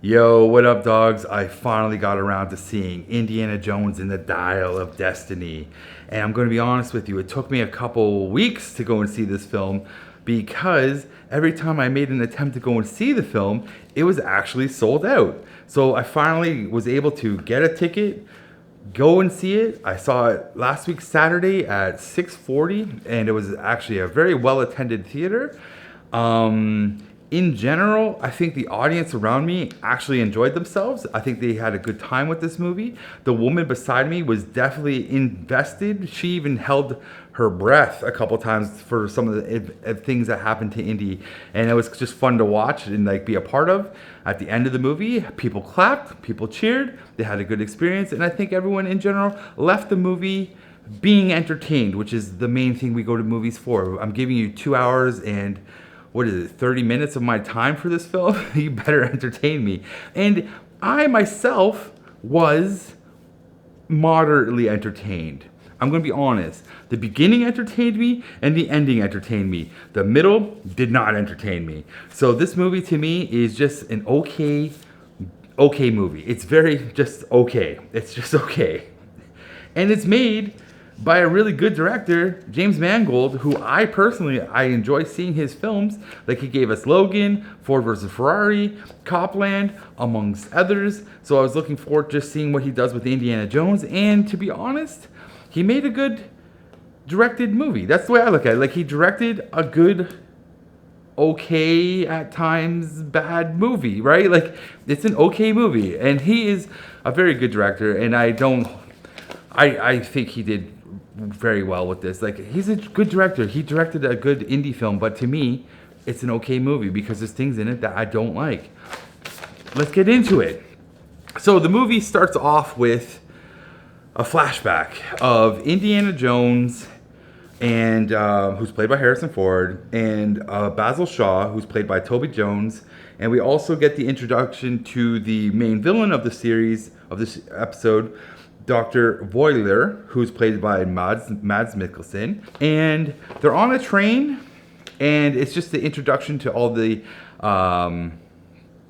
Yo, what up, dogs? I finally got around to seeing Indiana Jones and the Dial of Destiny. And I'm going to be honest with you, it took me a couple weeks to go and see this film because every time I made an attempt to go and see the film, it was actually sold out. So I finally was able to get a ticket, go and see it. I saw it last week Saturday at 6:40, and it was actually a very well-attended theater. In general, I think the audience around me actually enjoyed themselves. I think they had a good time with this movie. The woman beside me was definitely invested. She even held her breath a couple times for some of the things that happened to Indy, and it was just fun to watch and like be a part of. At the end of the movie, people clapped, people cheered, they had a good experience, and I think everyone in general left the movie being entertained, which is the main thing we go to movies for. I'm giving you 2 hours and 30 minutes of my time for this film? You better entertain me. And I myself was moderately entertained. I'm gonna be honest. The beginning entertained me and the ending entertained me. The middle did not entertain me. So this movie to me is just an okay movie. It's very just okay. It's just okay. And it's made by a really good director, James Mangold, who I enjoy seeing his films. Like he gave us Logan, Ford vs. Ferrari, Copland, amongst others. So I was looking forward to just seeing what he does with Indiana Jones. And to be honest, he made a good directed movie. That's the way I look at it. Like he directed a good, okay, at times bad movie, right? Like it's an okay movie. And he is a very good director. And I think he did very well with this. Like he's a good director. He directed a good indie film, but to me, it's an okay movie because there's things in it that I don't like. Let's get into it. So the movie starts off with a flashback of Indiana Jones and who's played by Harrison Ford, and Basil Shaw, who's played by Toby Jones, and we also get the introduction to the main villain of the series of this episode, Dr. Voiler, who's played by Mads Mikkelsen. And they're on a train, and it's just the introduction to all the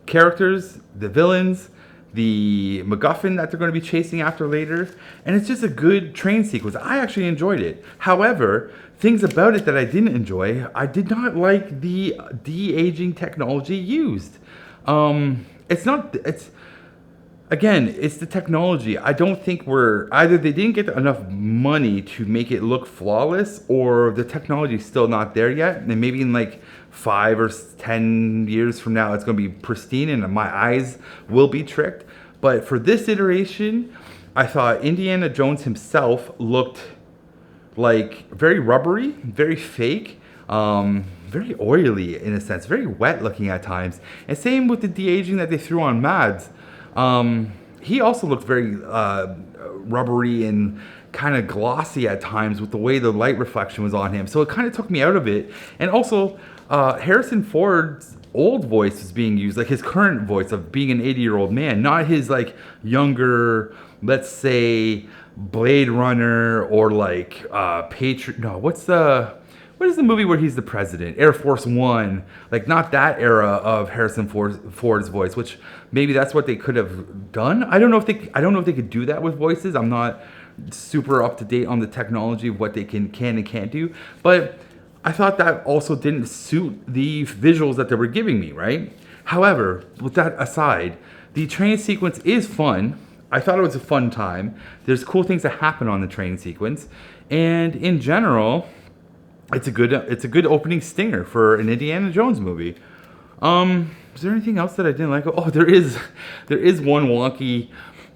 characters, the villains, the MacGuffin that they're going to be chasing after later. And it's just a good train sequence. I actually enjoyed it. However, things about it that I didn't enjoy, I did not like the de-aging technology used. Again, it's the technology. I don't think either they didn't get enough money to make it look flawless, or the technology is still not there yet. And maybe in like 5 or 10 years from now, it's going to be pristine and my eyes will be tricked. But for this iteration, I thought Indiana Jones himself looked like very rubbery, very fake, very oily in a sense, very wet looking at times. And same with the de-aging that they threw on Mads. He also looked very rubbery and kind of glossy at times with the way the light reflection was on him. So it kind of took me out of it. And also, Harrison Ford's old voice was being used, like his current voice of being an 80-year-old man, not his like younger, let's say, Blade Runner or like what is the movie where he's the president? Air Force One. Like, not that era of Harrison Ford's voice, which maybe that's what they could have done. I don't know if they could do that with voices. I'm not super up to date on the technology of what they can and can't do. But I thought that also didn't suit the visuals that they were giving me, right? However, with that aside, the train sequence is fun. I thought it was a fun time. There's cool things that happen on the train sequence. And in general, it's a good opening stinger for an Indiana Jones movie. Is there anything else that I didn't like? Oh, there is one wonky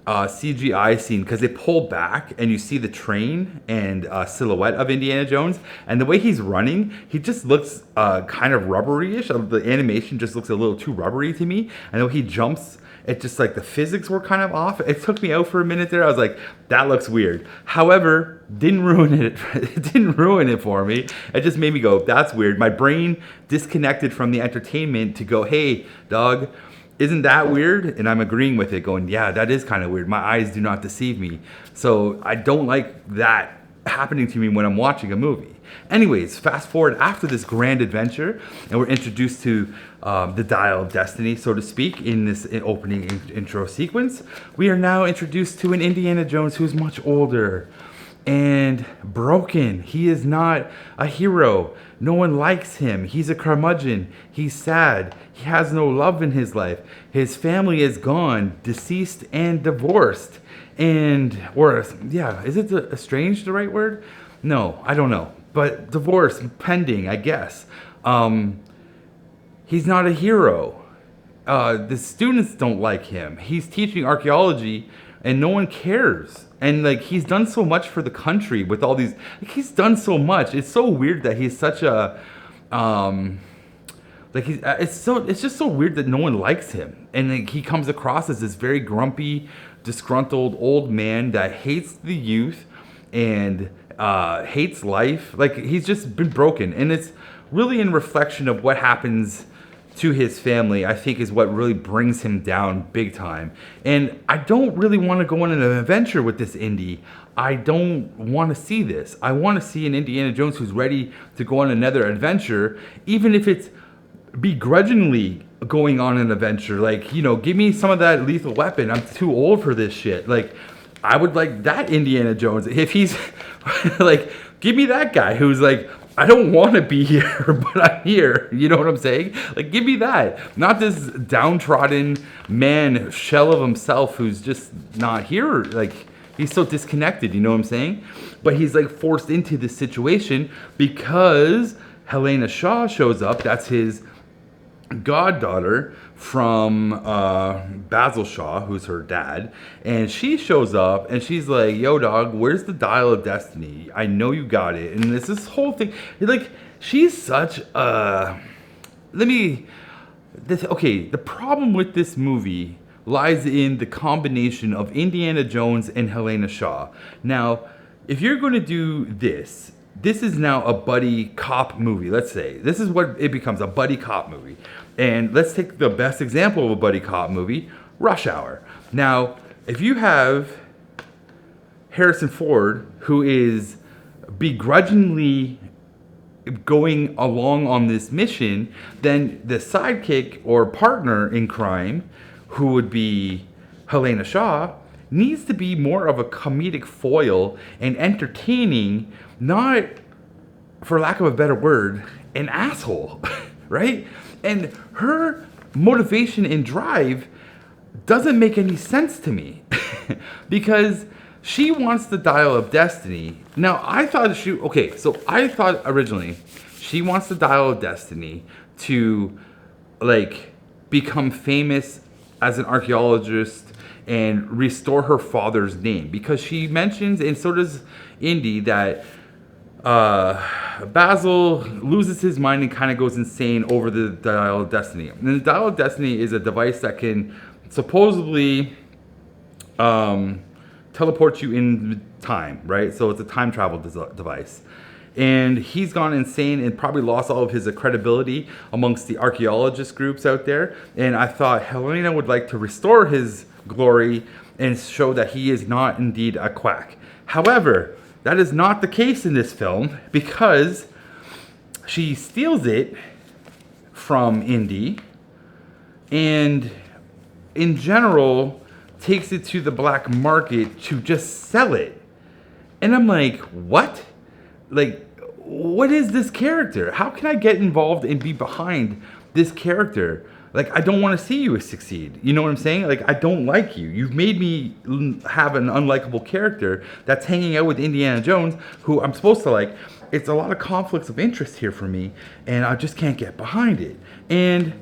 CGI scene because they pull back and you see the train and silhouette of Indiana Jones, and the way he's running, he just looks kind of rubbery-ish. The animation just looks a little too rubbery to me. And when he jumps, it just like the physics were kind of off. It took me out for a minute there. I was like, that looks weird. However, didn't ruin it. It didn't ruin it for me. It just made me go, that's weird. My brain disconnected from the entertainment to go, hey, dog, isn't that weird? And I'm agreeing with it, going, yeah, that is kind of weird. My eyes do not deceive me. So I don't like that happening to me when I'm watching a movie. Anyways, fast forward after this grand adventure, and we're introduced to the Dial of Destiny, so to speak, in this opening intro sequence. We are now introduced to an Indiana Jones who's much older and broken. He is not a hero. No one likes him. He's a curmudgeon. He's sad. He has no love in his life. His family is gone, deceased and divorced. Is it estranged the right word? No, I don't know. But divorce pending, I guess. He's not a hero. The students don't like him. He's teaching archaeology and no one cares. And like, he's done so much for the country with all these, like, he's done so much. It's so weird that he's such a, it's just so weird that no one likes him. And like, he comes across as this very grumpy, disgruntled old man that hates the youth and hates life. Like, he's just been broken. And it's really in reflection of what happens to his family, I think, is what really brings him down big time. And I don't really want to go on an adventure with this Indy. I don't want to see this. I want to see an Indiana Jones who's ready to go on another adventure, even if it's begrudgingly going on an adventure. Like, you know, give me some of that Lethal Weapon. I'm too old for this shit. Like, I would like that Indiana Jones. If he's like, give me that guy who's like, I don't want to be here, but I'm here. You know what I'm saying? Like, give me that. Not this downtrodden man shell of himself who's just not here. Like, he's so disconnected, you know what I'm saying? But he's like forced into this situation because Helena Shaw shows up. That's his goddaughter from Basil Shaw, who's her dad, and she shows up and she's like, yo dog, where's the Dial of Destiny? I know you got it. And this whole thing, like, she's such a the problem with this movie lies in the combination of Indiana Jones and Helena Shaw. Now, if you're going to do this is now a buddy cop movie, let's say. This is what it becomes, a buddy cop movie. And let's take the best example of a buddy cop movie, Rush Hour. Now, if you have Harrison Ford, who is begrudgingly going along on this mission, then the sidekick or partner in crime, who would be Helena Shaw, needs to be more of a comedic foil and entertaining, not, for lack of a better word, an asshole, right? And her motivation and drive doesn't make any sense to me because she wants the Dial of Destiny. Now, I thought originally she wants the Dial of Destiny to, like, become famous as an archaeologist and restore her father's name, because she mentions, and so does Indy, that Basil loses his mind and kind of goes insane over the Dial of Destiny. And the Dial of Destiny is a device that can supposedly teleport you in time, right? So it's a time travel device. And he's gone insane and probably lost all of his credibility amongst the archaeologist groups out there. And I thought Helena would like to restore his glory and show that he is not indeed a quack. However, that is not the case in this film, because she steals it from Indy and in general takes it to the black market to just sell it. And I'm like, what? Like, what is this character? How can I get involved and be behind this character? Like, I don't want to see you succeed. You know what I'm saying? Like, I don't like you. You've made me have an unlikable character that's hanging out with Indiana Jones, who I'm supposed to like. It's a lot of conflicts of interest here for me, and I just can't get behind it. And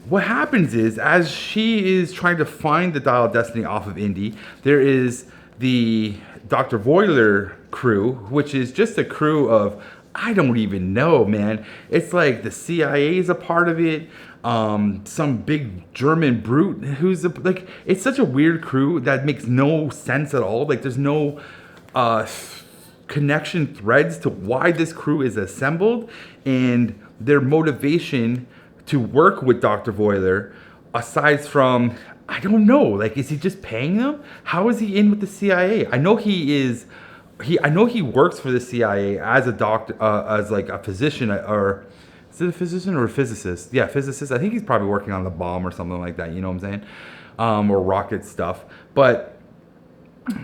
what happens is, as she is trying to find the Dial of Destiny off of Indy, there is the Dr. Voiler crew, which is just a crew of, I don't even know, man. It's like the CIA is a part of it. Some big German brute who's like, it's such a weird crew that makes no sense at all. Like, there's no connection threads to why this crew is assembled and their motivation to work with Dr. Voiler, aside from, I don't know, like, is he just paying them? How is he in with the CIA? I know he is I know he works for the CIA as a doctor, as like a physician, or is it a physician or a physicist? Yeah, physicist. I think he's probably working on the bomb or something like that. You know what I'm saying? Or rocket stuff. But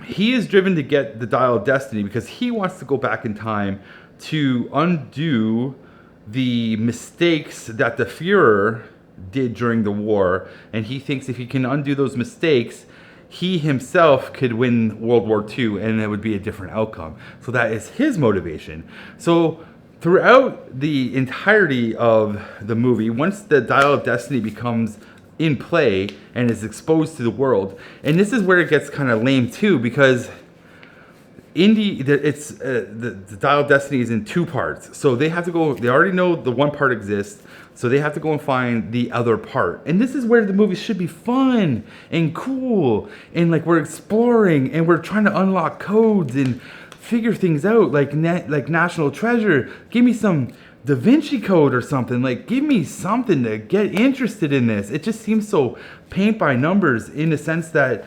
he is driven to get the Dial of Destiny because he wants to go back in time to undo the mistakes that the Führer did during the war, and he thinks if he can undo those mistakes, he himself could win World War II, and it would be a different outcome. So that is his motivation. So throughout the entirety of the movie, once the Dial of Destiny becomes in play and is exposed to the world, and this is where it gets kind of lame too, because the Dial of Destiny is in two parts. So they have to go, they already know the one part exists, so they have to go and find the other part. And this is where the movie should be fun and cool, and like we're exploring and we're trying to unlock codes and figure things out, like National Treasure. Give me some Da Vinci Code or something. Like, give me something to get interested in this. It just seems so paint by numbers, in the sense that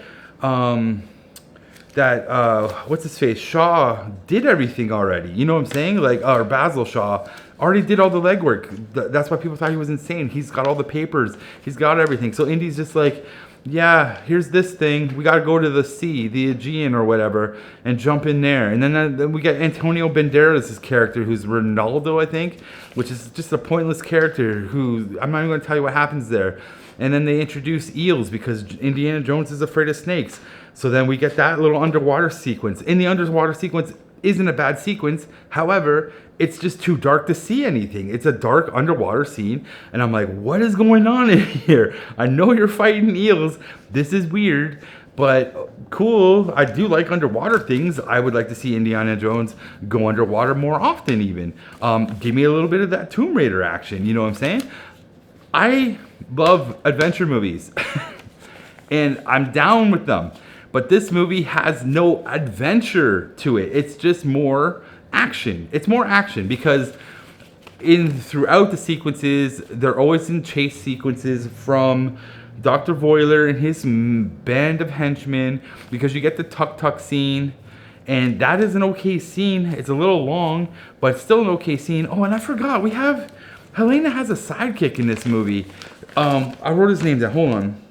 what's his face, Shaw did everything already. You know what I'm saying? Like, or Basil Shaw already did all the legwork. That's why people thought he was insane. He's got all the papers. He's got everything. So Indy's just like, yeah, here's this thing. We got to go to the sea, the Aegean or whatever, and jump in there. And then we get Antonio Banderas' character, who's Renaldo, I think, which is just a pointless character who, I'm not even going to tell you what happens there. And then they introduce eels because Indiana Jones is afraid of snakes. So then we get that little underwater sequence. In the underwater sequence isn't a bad sequence. However, it's just too dark to see anything. It's a dark underwater scene. And I'm like, what is going on in here? I know you're fighting eels. This is weird, but cool. I do like underwater things. I would like to see Indiana Jones go underwater more often even. Give me a little bit of that Tomb Raider action. You know what I'm saying? I love adventure movies. And I'm down with them. But this movie has no adventure to it. It's just more action. It's more action because throughout the sequences, they're always in chase sequences from Dr. Voiler and his band of henchmen, because you get the tuk-tuk scene, and that is an okay scene. It's a little long, but it's still an okay scene. Oh, and I forgot, Helena has a sidekick in this movie. I wrote his name down. Hold on.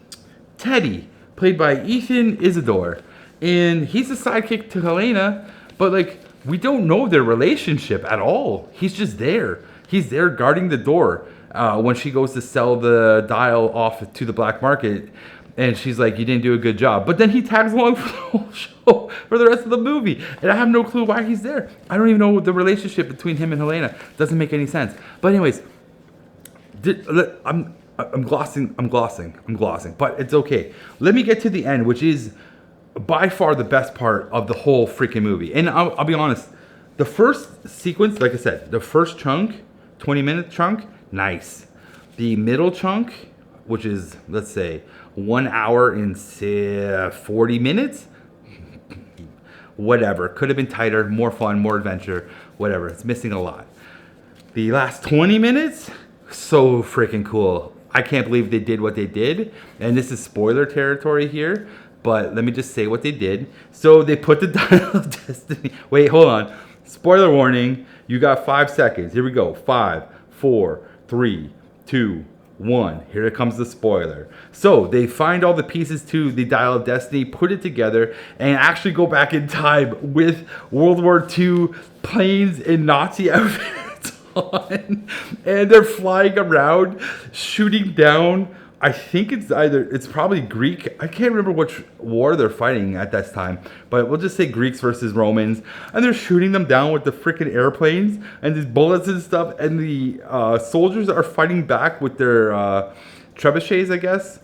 Teddy, played by Ethann Isidore, and he's a sidekick to Helena, but like, we don't know their relationship at all. He's just there. He's there guarding the door when she goes to sell the dial off to the black market, and she's like, you didn't do a good job. But then he tags along for the whole show, for the rest of the movie, and I have no clue why he's there. I don't even know the relationship between him and Helena. Doesn't make any sense. But anyways, I'm glossing, but it's okay. Let me get to the end, which is by far the best part of the whole freaking movie. And I'll be honest, the first sequence, like I said, the first chunk, 20-minute chunk, nice. The middle chunk, which is, let's say, 1 hour and 40 minutes, whatever. Could have been tighter, more fun, more adventure, whatever. It's missing a lot. The last 20 minutes, so freaking cool. I can't believe they did what they did. And this is spoiler territory here, but let me just say what they did. So they put the Dial of Destiny. Wait, hold on. Spoiler warning. You got 5 seconds. Here we go. 5, 4, 3, 2, 1. Here comes the spoiler. So they find all the pieces to the Dial of Destiny, put it together, and actually go back in time with World War II planes and Nazi outfits on, and they're flying around, shooting down. I think it's probably Greek. I can't remember which war they're fighting at that time, but we'll just say Greeks versus Romans, and they're shooting them down with the freaking airplanes and these bullets and stuff, and the soldiers are fighting back with their trebuchets, I guess,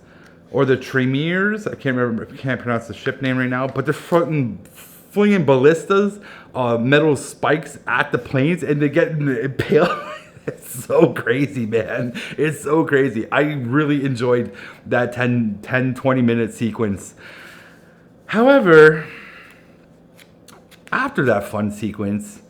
or the tremors. I can't pronounce the ship name right now, but they're flinging ballistas, metal spikes at the planes, and they get impaled. It's so crazy, man. It's so crazy. I really enjoyed that 20-minute sequence. However, after that fun sequence,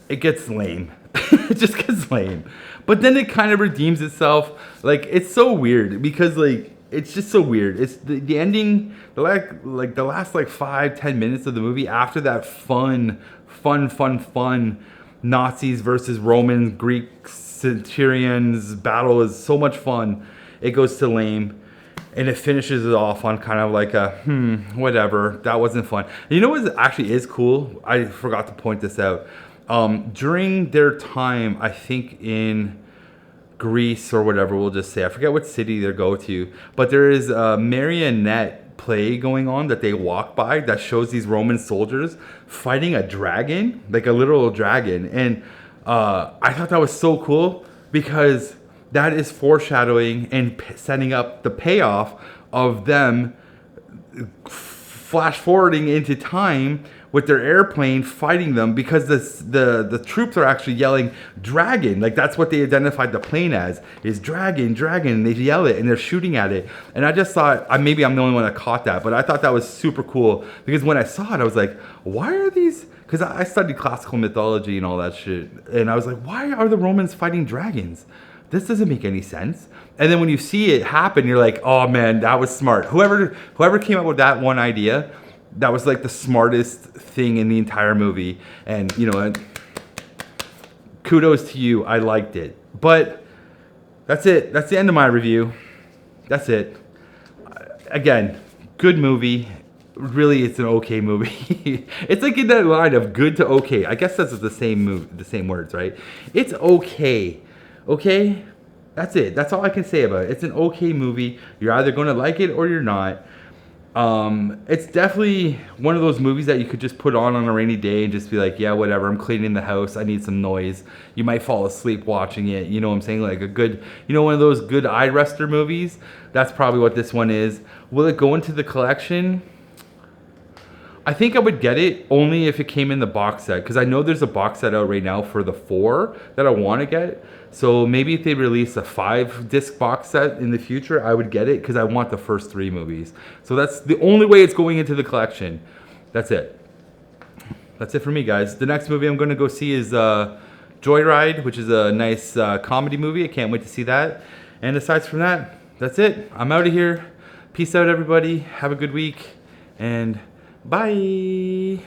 it gets lame. It just gets lame. But then it kind of redeems itself. Like, it's so weird because, like, it's just so weird. It's the ending, the last like 5-10 minutes of the movie after that fun Nazis versus Roman Greek centurions battle is so much fun. It goes to lame. And it finishes it off on kind of like a, whatever. That wasn't fun. And you know what actually is cool? I forgot to point this out. During their time, I think in Greece or whatever, we'll just say. I forget what city they go to. But there is a marionette play going on that they walk by that shows these Roman soldiers fighting a dragon, like a literal dragon. And I thought that was so cool because that is foreshadowing and setting up the payoff of them flash forwarding into time with their airplane fighting them, because the troops are actually yelling dragon, like that's what they identified the plane as, is dragon, and they yell it and they're shooting at it. And I just thought, maybe I'm the only one that caught that, but I thought that was super cool because when I saw it I was like, why are these, because I studied classical mythology and all that shit, and I was like, why are the Romans fighting dragons? This doesn't make any sense. And then when you see it happen, you're like, oh man, that was smart. Whoever came up with that one idea, that was like the smartest thing in the entire movie. And you know, kudos to you. I liked it. But that's it. That's the end of my review. That's it. Again, good movie. Really, it's an okay movie. It's like in that line of good to okay. I guess that's the same words, right? It's okay. Okay? That's it. That's all I can say about it. It's an okay movie. You're either going to like it or you're not. It's definitely one of those movies that you could just put on a rainy day and just be like, yeah, whatever, I'm cleaning the house, I need some noise. You might fall asleep watching it. You know what I'm saying? Like a good, one of those good eye rester movies. That's probably what this one is. Will it go into the collection? I think I would get it only if it came in the box set, because I know there's a box set out right now for the 4 that I want to get. So maybe if they release a 5-disc box set in the future, I would get it because I want the first 3 movies. So that's the only way it's going into the collection. That's it. That's it for me, guys. The next movie I'm going to go see is Joyride, which is a nice comedy movie. I can't wait to see that. And aside from that, that's it. I'm out of here. Peace out, everybody. Have a good week. And bye.